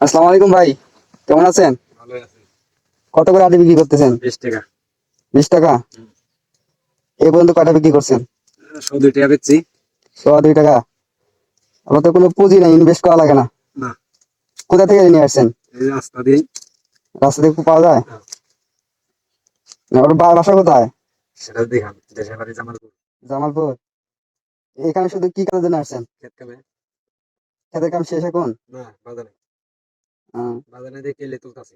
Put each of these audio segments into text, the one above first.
আসসালামু আলাইকুম ভাই, কেমন আছেন? ভালোই আছে। কত করে আটি বিক্রি করতেছেন? 20 টাকা। 20 টাকা? হুম। এই পর্যন্ত কয়টা বিক্রি করছেন? 102 টাকা বেচছি। 2.5 টাকা? আমার তো কোনো পুঁজি নেই, ইনভেস্ট করা লাগে না। না, কোথা থেকে নিয়ে আসছেন? এই যে রাস্তা দিয়ে। রাস্তা থেকে পাওয়া যায়? হ্যাঁ, না, ওর বাসা কোথায়? সেটা দেখান দেশের বাড়ি জামালপুর। জামালপুর? এখানে শুধু কি কাজের জন্য আসছেন? ক্ষেত কামে। ক্ষেতের কাম শেষ এখন? না, বাজারে। আহ, বাজারে দিয়ে কেলে তুলতাছি।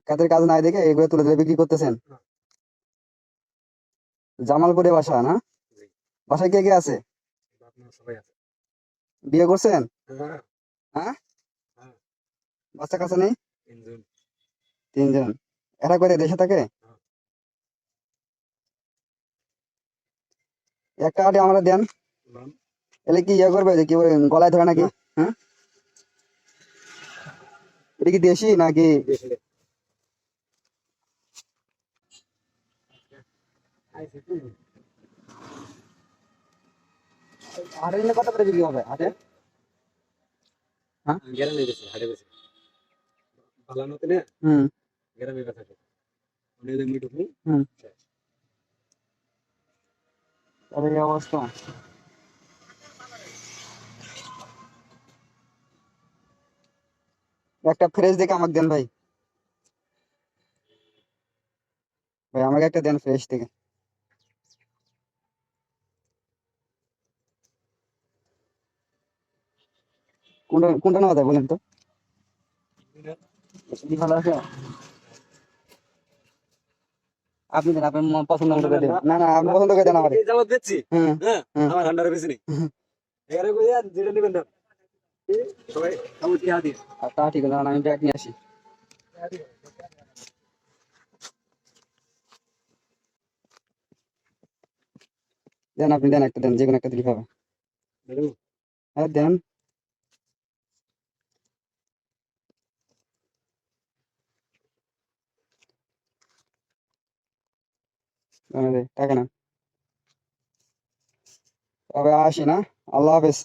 ক্ষেতের কাজ নাই দেখে এগুলো তুলে তুলে বিক্রি করতেছেন? হ্যাঁ, জামালপুরে বাসা না? জি। বাসায় কে কে আছে? আপনার সবাই আছে। বিয়ে করছেন? হ্যাঁ, হ্যাঁ? হ্যাঁ, বাচ্চা কাছে নেই? 3 জন। 3 জন? এরা করে দেশে থাকে? হ্যাঁ, একটা আটি আমরা দেন। লন। এলে কি ইয়ে করবে, যে কি বলে, গলায় ধরে নাকি? না, হ্যাঁ, এটা কি দেশি নাকি? দেশে। আইছে তো। হাটে নিলে কত করে বিক্রি হবে হাটে? হ্যাঁ। গ্রামে বেশি, হাটে বেশি। বালানোতে না, হুম। গ্রামে বেচা যায়। ওটা যে মিটুক নি। হুম। তাহলে এই অবস্থা। একটা ফ্রেশ দেখে আমাকে দেন ভাই। ভাই আমাকে একটা দেন ফ্রেশ থেকে। কোনটা কোনটা নেওয়া যায় বলেন তো? কি ভালো আছে? আপনি দেন, আপনার পছন্দ মতো করে দেন। না না, আপনি পছন্দ করে দেন আমারে। এই যাবত বেচছি। হুম। হ্যাঁ, হুম। আমার হান্ডারে বেশি নেই। এখানে কইয়া যেটা নেবেন না। সবাই আমার টিয়া দিয়ে। আর তা ঠিক আছে, দাঁড়ান, আমি ব্যাগ নিয়ে আসি। দেন, আপনি দেন, একটা দেন, যে কোনো একটা দিলে হবে। ম্যাডাম, হ্যাঁ দেন। টাকা না, তবে আসি না। আল্লাহ হাফেজ।